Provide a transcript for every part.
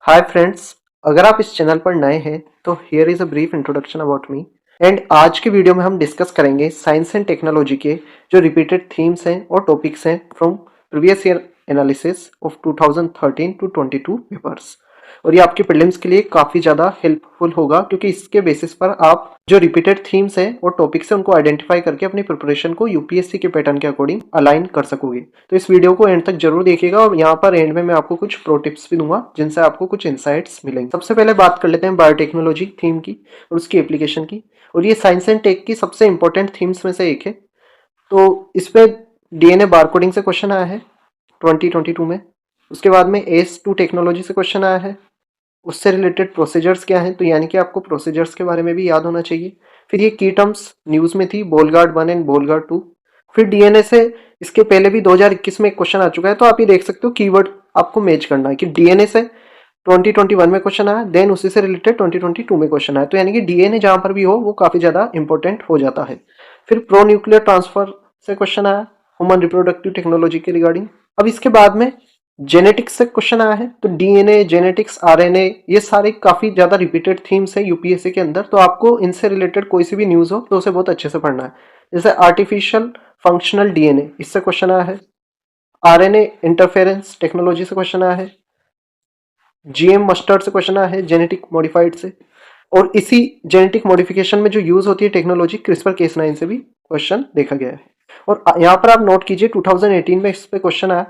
Hi friends, अगर आप इस चैनल पर नए हैं तो here is a brief introduction about me. And आज के वीडियो में हम डिस्कस करेंगे साइंस एंड टेक्नोलॉजी के जो रिपीटेड थीम्स हैं और टॉपिक्स हैं from previous year analysis of 2013 to 22 papers. और ये आपके प्रीलिम्स के लिए काफ़ी ज़्यादा हेल्पफुल होगा क्योंकि इसके बेसिस पर आप जो रिपीटेड थीम्स हैं और टॉपिक्स हैं उनको आइडेंटिफाई करके अपनी प्रिपरेशन को यूपीएससी के पैटर्न के अकॉर्डिंग अलाइन कर सकोगे। तो इस वीडियो को एंड तक जरूर देखिएगा और यहाँ पर एंड में मैं आपको कुछ प्रो टिप्स भी दूंगा जिनसे आपको कुछ इंसाइट्स मिलेंगे। सबसे पहले बात कर लेते हैं बायोटेक्नोलॉजी थीम की और उसकी एप्लीकेशन की। और ये साइंस एंड टेक की सबसे इंपॉर्टेंट थीम्स में से एक है। तो इस पे डीएनए बारकोडिंग से क्वेश्चन आया है 2022 में। उसके बाद में एस2 टेक्नोलॉजी से क्वेश्चन आया है। उससे रिलेटेड प्रोसीजर्स क्या हैं, तो यानी कि आपको प्रोसीजर्स के बारे में भी याद होना चाहिए। फिर ये की टर्म्स न्यूज़ में थी, बोलगार्ड 1 एंड बोलगार्ड 2। फिर डीएनए से इसके पहले भी 2021 में एक क्वेश्चन आ चुका है, तो आप ये देख सकते हो कीवर्ड आपको मैच करना है कि डीएनए से 2021 में क्वेश्चन आया, देन उसी से रिलेटेड 2022 में क्वेश्चन आया। तो यानी कि डीएनए जहां पर भी हो वो काफ़ी ज़्यादा इंपॉर्टेंट हो जाता है। फिर प्रो न्यूक्लियर ट्रांसफर से क्वेश्चन आया, ह्यूमन रिप्रोडक्टिव टेक्नोलॉजी के रिगार्डिंग। अब इसके बाद में जेनेटिक्स से क्वेश्चन आया है, तो डीएनए, जेनेटिक्स, आरएनए, ये सारे काफी ज्यादा रिपीटेड थीम्स है यूपीएससी के अंदर। तो आपको इनसे रिलेटेड कोई सी भी न्यूज हो तो उसे बहुत अच्छे से पढ़ना है। जैसे आर्टिफिशियल फंक्शनल डीएनए, इससे क्वेश्चन आया है। आरएनए इंटरफेरेंस टेक्नोलॉजी से क्वेश्चन आया है। जीएम मस्टर्ड से क्वेश्चन आया है, जेनेटिक मॉडिफाइड से। और इसी जेनेटिक मॉडिफिकेशन में जो यूज होती है टेक्नोलॉजी क्रिस्पर केस9 से भी क्वेश्चन देखा गया है। और यहाँ पर आप नोट कीजिए 2018 में इस पे क्वेश्चन आया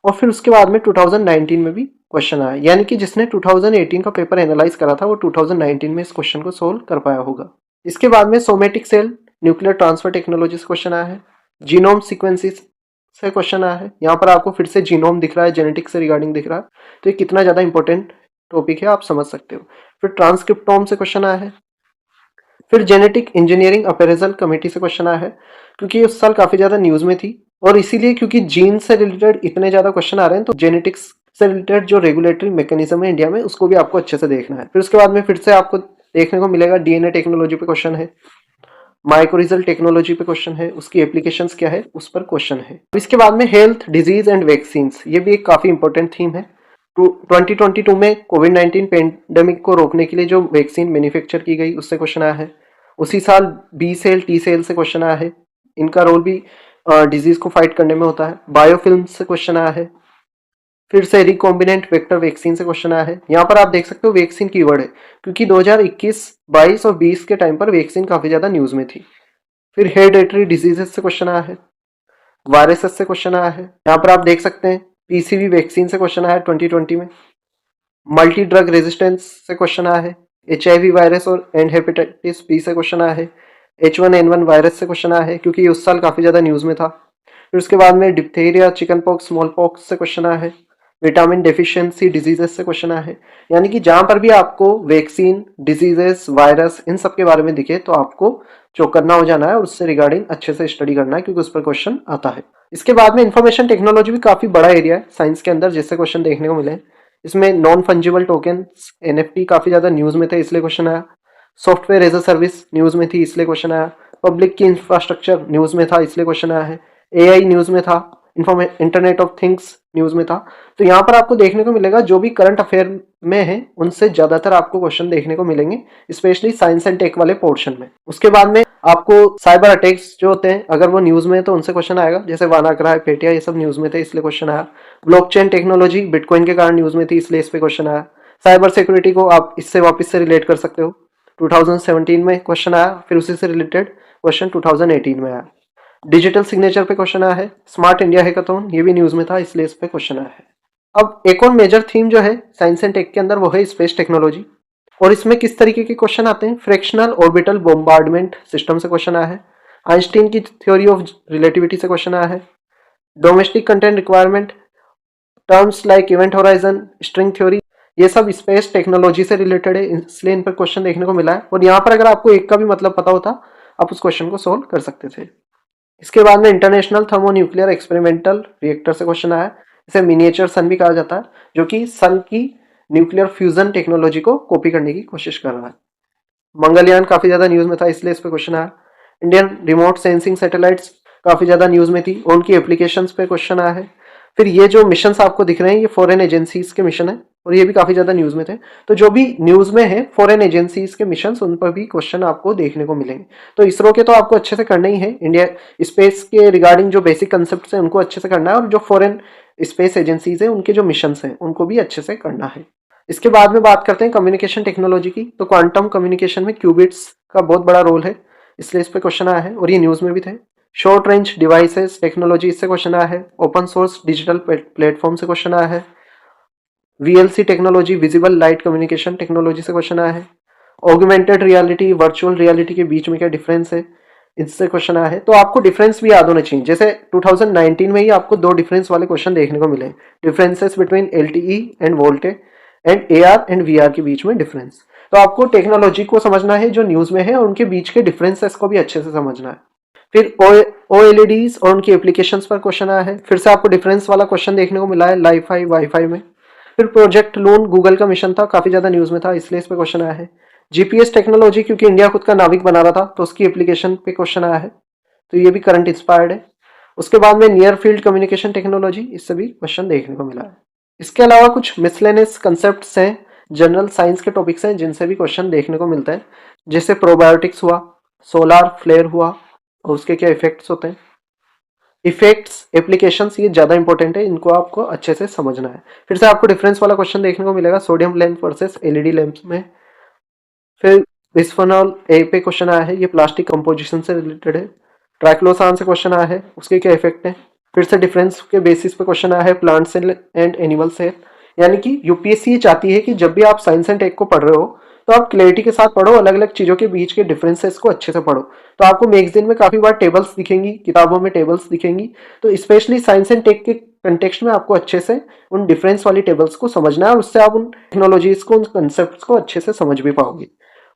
और फिर उसके बाद में 2019 में भी क्वेश्चन आया, यानी कि जिसने 2018 का पेपर एनालाइज करा था वो 2019 में इस क्वेश्चन को सोल्व कर पाया होगा। इसके बाद में somatic cell nuclear transfer technology से क्वेश्चन आया है। जीनोम सीक्वेंसेस से क्वेश्चन आया है। यहाँ पर आपको फिर से जीनोम दिख रहा है, जेनेटिक्स से रिगार्डिंग दिख रहा है, तो ये कितना ज़्यादा इंपॉर्टेंट टॉपिक है आप समझ सकते हो। फिर ट्रांसक्रिप्टोम से क्वेश्चन आया है। फिर जेनेटिक इंजीनियरिंग अपेरेजल कमेटी से क्वेश्चन आया है, क्योंकि उस साल काफ़ी ज़्यादा न्यूज़ में थी और इसीलिए क्योंकि जीन से रिलेटेड इतने ज़्यादा क्वेश्चन आ रहे हैं, तो जेनेटिक्स से रिलेटेड जो रेगुलेटरी मैकेनिज्म है इंडिया में उसको भी आपको अच्छे से देखना है। फिर उसके बाद में फिर से आपको देखने को मिलेगा डीएनए टेक्नोलॉजी पे क्वेश्चन है, माइक्रोरिजल टेक्नोलॉजी पे क्वेश्चन है, उसकी एप्लीकेशंस क्या है उस पर क्वेश्चन है। इसके बाद में हेल्थ, डिजीज एंड वैक्सीन, ये भी एक काफ़ी इंपॉर्टेंट थीम है। 2022 में कोविड-19 पेंडेमिक को रोकने के लिए जो वैक्सीन मैन्युफैक्चर की गई उससे क्वेश्चन आया है। उसी साल बी सेल, टी सेल से क्वेश्चन आया है, इनका रोल भी डिजीज को फाइट करने में होता है। बायोफिल्म से क्वेश्चन आया है। फिर से रिकॉम्बिनेंट वेक्टर वैक्सीन से क्वेश्चन आया है। यहाँ पर आप देख सकते हो वैक्सीन कीवर्ड है, क्योंकि 2021, 22 और 20 के टाइम पर वैक्सीन काफी ज्यादा न्यूज में थी। फिर हेरिडेटरी डिजीजेस से क्वेश्चन आया है। वायरसेस से क्वेश्चन आया है। यहाँ पर आप देख सकते हैं पीसीवी वैक्सीन से क्वेश्चन आया है 2020 में। मल्टी ड्रग रेजिस्टेंस से क्वेश्चन आया है। HIV वायरस और एंड हेपेटाइटिस बी से क्वेश्चन आया है। H1N1 वायरस से क्वेश्चन आया है, क्योंकि ये उस साल काफी ज्यादा न्यूज में था। फिर उसके बाद में diphtheria, chicken pox, small pox से क्वेश्चन आया है। विटामिन डेफिशिएंसी डिजीजेस से क्वेश्चन आया है। यानी कि जहां पर भी आपको वैक्सीन, डिजीजेस, वायरस, इन सब के बारे में दिखे तो आपको चौकन्ना हो जाना है और उससे रिगार्डिंग अच्छे से स्टडी करना है, क्योंकि उस पर क्वेश्चन आता है। इसके बाद में इंफॉर्मेशन टेक्नोलॉजी भी काफी बड़ा एरिया है साइंस के अंदर, जिससे क्वेश्चन देखने को मिले। इसमें नॉन फंजिबल टोकन NFT काफी ज्यादा न्यूज में थे, इसलिए क्वेश्चन आया। Software as a service news में थी, इसलिए क्वेश्चन आया। पब्लिक की इंफ्रास्ट्रक्चर न्यूज में था, इसलिए क्वेश्चन आया है। AI न्यूज में था। इंटरनेट ऑफ थिंग्स न्यूज में था। तो यहाँ पर आपको देखने को मिलेगा जो भी करंट अफेयर में है उनसे ज्यादातर आपको क्वेश्चन देखने को मिलेंगे, स्पेशली साइंस एंड टेक वाले पोर्शन में। उसके बाद में आपको साइबर अटैक्स जो होते हैं, अगर वो न्यूज में है तो उनसे क्वेश्चन आएगा, जैसे वानाक्राई, पेटिया, ये सब न्यूज में थे, इसलिए क्वेश्चन आया। ब्लॉकचेन टेक्नोलॉजी बिटकॉइन के कारण न्यूज में थी, इसलिए इस पे क्वेश्चन आया। साइबर सिक्योरिटी को आप इससे वापस से रिलेट कर सकते हो, 2017 में क्वेश्चन आया, फिर उसी से रिलेटेड क्वेश्चन 2018 में आया। डिजिटल सिग्नेचर पे क्वेश्चन आया है। स्मार्ट इंडिया हैकाथॉन, ये भी न्यूज में था, इसलिए इस पे क्वेश्चन आया है। अब एक और मेजर थीम जो है साइंस एंड टेक के अंदर वो है स्पेस टेक्नोलॉजी। और इसमें किस तरीके के क्वेश्चन आते हैं? फ्रैक्शनल ऑर्बिटल बॉम्बार्डमेंट सिस्टम से क्वेश्चन आया है। आइंस्टीन की थ्योरी ऑफ रिलेटिविटी से क्वेश्चन आया है। Domestic content requirement, terms like event horizon, string theory, ये सब स्पेस टेक्नोलॉजी से रिलेटेड है, इसलिए इन पर क्वेश्चन देखने को मिला है। और यहाँ पर अगर आपको एक का भी मतलब पता होता आप उस क्वेश्चन को सोल्व कर सकते थे। इसके बाद में इंटरनेशनल थर्मोन्यूक्लियर एक्सपेरिमेंटल रिएक्टर से क्वेश्चन आया। इसे मिनिएचर सन भी कहा जाता है, जो कि सन की न्यूक्लियर फ्यूजन टेक्नोलॉजी को कॉपी करने की कोशिश कर रहा है। मंगलयान काफी ज्यादा न्यूज में था, इसलिए इस पे क्वेश्चन आया। इंडियन रिमोट सेंसिंग सैटेलाइट्स काफी ज्यादा न्यूज में थी और उनकी एप्लीकेशंस पे क्वेश्चन आया है। फिर ये जो मिशन आपको दिख रहे हैं ये फॉरेन एजेंसीज के मिशन है, और ये भी काफी ज्यादा न्यूज में थे। तो जो भी न्यूज में है फॉरेन एजेंसीज के मिशन, उन पर भी क्वेश्चन आपको देखने को मिलेंगे। तो इसरो के तो आपको अच्छे से करना ही है, इंडिया स्पेस के रिगार्डिंग जो बेसिक कंसेप्ट है उनको अच्छे से करना है, और जो फॉरेन स्पेस एजेंसीज है उनके जो मिशन हैं उनको भी अच्छे से करना है। इसके बाद में बात करते हैं कम्युनिकेशन टेक्नोलॉजी की। तो क्वांटम कम्युनिकेशन में क्यूबिट्स का बहुत बड़ा रोल है, इसलिए इस पे क्वेश्चन आया है और ये न्यूज में भी थे। शॉर्ट रेंज डिवाइसेस टेक्नोलॉजी, इससे क्वेश्चन आया है। ओपन सोर्स डिजिटल प्लेटफॉर्म से क्वेश्चन आया है। VLC technology, visible light communication technology से क्वेश्चन आया है। ऑगमेंटेड रियलिटी, वर्चुअल रियलिटी के बीच में क्या डिफरेंस है, इससे क्वेश्चन आया है। तो आपको डिफरेंस भी याद होना चाहिए, जैसे 2019 में ही आपको 2 डिफरेंस वाले क्वेश्चन देखने को मिले, differences between LTE and VoLTE and AR and VR के बीच में डिफरेंस। तो आपको टेक्नोलॉजी को समझना है जो न्यूज में है और उनके बीच के डिफरेंसेस को भी अच्छे से समझना है। फिर ओएलईडीज और उनकी एप्लीकेशंस पर क्वेश्चन आया है, फिर से आपको डिफरेंस वाला क्वेश्चन देखने को मिला है लाईफाई वाईफाई में। फिर प्रोजेक्ट लून गूगल का मिशन था, काफी ज्यादा न्यूज में था, इसलिए इस पे क्वेश्चन आया है। जीपीएस टेक्नोलॉजी, क्योंकि इंडिया खुद का नाविक बना रहा था तो उसकी एप्लीकेशन पे क्वेश्चन आया है, तो ये भी करंट इंस्पायर्ड है। उसके बाद में नियर फील्ड कम्युनिकेशन टेक्नोलॉजी, इससे भी क्वेश्चन देखने को मिला है। इसके अलावा कुछ मिसलेनियस कंसेप्ट्स हैं, जनरल साइंस के टॉपिक्स हैं जिनसे भी क्वेश्चन देखने को मिलता है, जैसे प्रोबायोटिक्स हुआ, सोलार फ्लेयर हुआ और उसके क्या इफेक्ट्स होते हैं। इफेक्ट्स, एप्लीकेशंस, ये ज्यादा इंपॉर्टेंट है, इनको आपको अच्छे से समझना है। फिर से आपको डिफरेंस वाला क्वेश्चन देखने को मिलेगा sodium lamp versus LED lamps में। फिर बिस्फेनॉल ए पे क्वेश्चन आया है, ये प्लास्टिक कंपोजिशन से रिलेटेड है। ट्राइक्लोसान से क्वेश्चन आया है, उसके क्या इफेक्ट है। फिर से डिफरेंस के बेसिस पे क्वेश्चन आया है plant cell and animal cell. यानी कि यूपीएससी ये चाहती है कि जब भी आप साइंस एंड टेक को पढ़ रहे हो तो आप क्लैरिटी के साथ पढ़ो, अलग अलग चीजों के बीच के डिफरेंसेस को अच्छे से पढ़ो। तो आपको मैगजीन में काफी बार टेबल्स दिखेंगी, किताबों में टेबल्स दिखेंगी, तो स्पेशली साइंस एंड टेक के कंटेक्स्ट में आपको अच्छे से उन डिफरेंस वाली टेबल्स को समझना है, और उससे आप उन टेक्नोलॉजीज को, उन कंसेप्ट को अच्छे से समझ भी पाओगे।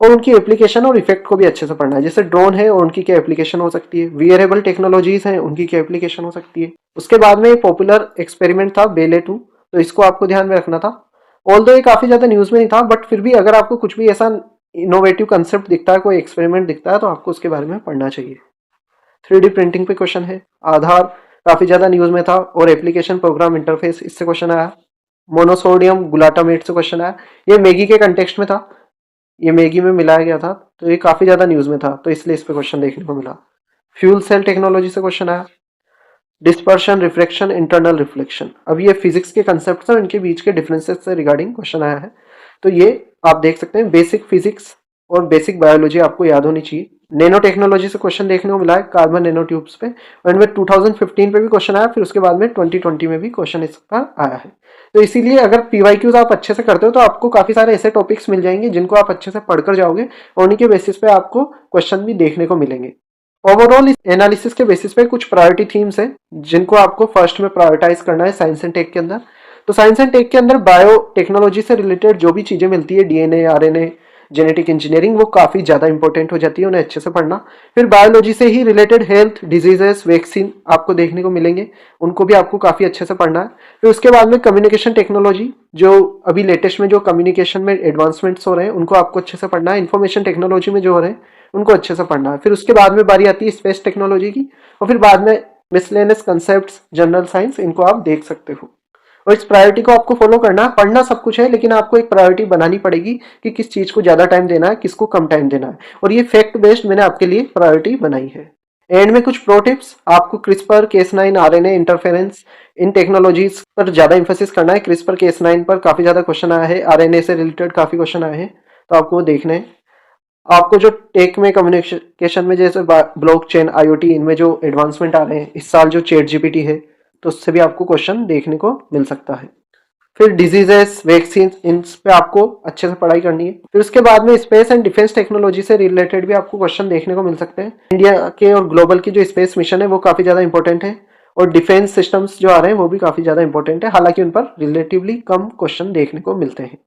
और उनकी एप्लीकेशन और इफेक्ट को भी अच्छे से पढ़ना है, जैसे ड्रोन है और उनकी क्या एप्लीकेशन हो सकती है, वियरेबल टेक्नोलॉजीज हैं उनकी क्या एप्लीकेशन हो सकती है। उसके बाद में एक पॉपुलर एक्सपेरिमेंट था बेले 2, तो इसको आपको ध्यान में रखना था। ऑल्दो ये काफी ज्यादा न्यूज में नहीं था, बट फिर भी अगर आपको कुछ भी ऐसा इनोवेटिव कंसेप्ट दिखता है, कोई एक्सपेरिमेंट दिखता है, तो आपको उसके बारे में पढ़ना चाहिए। 3D प्रिंटिंग पे क्वेश्चन है। आधार काफी ज्यादा न्यूज में था, और एप्लीकेशन प्रोग्राम इंटरफेस, इससे क्वेश्चन आया। मोनोसोडियम ग्लूटामेट से क्वेश्चन आया, ये मैगी के कंटेक्स्ट में था, ये मैगी में मिलाया गया था, तो ये काफी ज्यादा न्यूज में था, तो इसलिए इस पे क्वेश्चन देखने को मिला। फ्यूल सेल टेक्नोलॉजी से क्वेश्चन आया। डिस्पर्शन, रिफ्लेक्शन, इंटरनल रिफ्लेक्शन, अब ये फिजिक्स के कंसेप्ट और इनके बीच के डिफरेंसेस से रिगार्डिंग क्वेश्चन आया है। तो ये आप देख सकते हैं, बेसिक फिजिक्स और बेसिक बायोलॉजी आपको याद होनी चाहिए। नैनो टेक्नोलॉजी से क्वेश्चन देखने को मिला है, कार्बन नैनो ट्यूब्स पे, और इनमें 2015 पे भी क्वेश्चन आया, फिर उसके बाद में 2020 में भी क्वेश्चन इस पर आया है। तो इसीलिए अगर पीवाईक्यूज आप अच्छे से करते हो तो आपको काफी सारे ऐसे टॉपिक्स मिल जाएंगे जिनको आप अच्छे से पढ़कर जाओगे, और उन्हीं के बेसिस पे आपको क्वेश्चन भी देखने को मिलेंगे। ओवरऑल इस एनालिसिस के बेसिस पे कुछ प्रायोरिटी थीम्स हैं जिनको आपको फर्स्ट में प्रायोरिटाइज करना है साइंस एंड टेक के अंदर। तो साइंस एंड टेक के अंदर बायो टेक्नोलॉजी से रिलेटेड जो भी चीजें मिलती है, डीएनए, आरएनए, जेनेटिक इंजीनियरिंग, वो काफी ज्यादा इंपॉर्टेंट हो जाती है, उन्हें अच्छे से पढ़ना। फिर बायोलॉजी से ही रिलेटेड हेल्थ, डिजीजेस, वैक्सीन आपको देखने को मिलेंगे, उनको भी आपको काफी अच्छे से पढ़ना है। फिर उसके बाद में कम्युनिकेशन टेक्नोलॉजी, जो अभी लेटेस्ट में जो कम्युनिकेशन में एडवांसमेंट्स हो रहे हैं उनको आपको अच्छे से पढ़ना है। इंफॉर्मेशन टेक्नोलॉजी में जो हो रहे हैं उनको अच्छे से पढ़ना है। फिर उसके बाद में बारी आती है स्पेस टेक्नोलॉजी की, और फिर बाद में मिसलेनियस कंसेप्ट्स, जनरल साइंस, इनको आप देख सकते हो। और इस प्रायोरिटी को आपको फॉलो करना है। पढ़ना सब कुछ है, लेकिन आपको एक प्रायोरिटी बनानी पड़ेगी कि किस चीज को ज्यादा टाइम देना है, किसको कम टाइम देना है, और ये फैक्ट बेस्ड मैंने आपके लिए प्रायोरिटी बनाई है। एंड में कुछ प्रो टिप्स, आपको क्रिस्पर, केस9, आरएनए इंटरफेरेंस, इन टेक्नोलॉजीज पर ज्यादा इंफोसिस करना है। क्रिस्पर, केस9 पर काफी ज्यादा क्वेश्चन आया है, आरएनए से रिलेटेड काफी क्वेश्चन आए हैं, तो आपको वो देखना है। आपको जो टेक में, कम्युनिकेशन में, जैसे ब्लॉकचेन, आईओटी, इनमें जो एडवांसमेंट आ रहे हैं इस साल, जो चैट जीपीटी है, तो उससे भी आपको क्वेश्चन देखने को मिल सकता है। फिर डिजीजेस, वैक्सीन, इन पे आपको अच्छे से पढ़ाई करनी है। फिर उसके बाद में स्पेस एंड डिफेंस टेक्नोलॉजी से रिलेटेड भी आपको क्वेश्चन देखने को मिल सकते हैं। इंडिया के और ग्लोबल की जो स्पेस मिशन है वो काफी ज्यादा इंपॉर्टेंट है, और डिफेंस सिस्टम्स जो आ रहे हैं वो भी काफी ज्यादा इंपॉर्टेंट है, हालांकि उन पर रिलेटिवली कम क्वेश्चन देखने को मिलते हैं।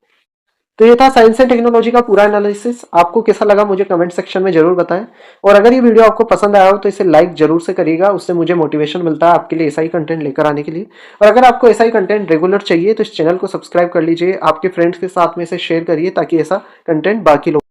तो ये था साइंस एंड टेक्नोलॉजी का पूरा एनालिसिस। आपको कैसा लगा मुझे कमेंट सेक्शन में जरूर बताएं, और अगर ये वीडियो आपको पसंद आया हो तो इसे लाइक जरूर से करिएगा, उससे मुझे मोटिवेशन मिलता है आपके लिए ऐसा ही कंटेंट लेकर आने के लिए। और अगर आपको ऐसा ही कंटेंट रेगुलर चाहिए तो इस चैनल को सब्सक्राइब कर लीजिए, आपके फ्रेंड्स के साथ में इसे शेयर करिए ताकि ऐसा कंटेंट बाकी लोग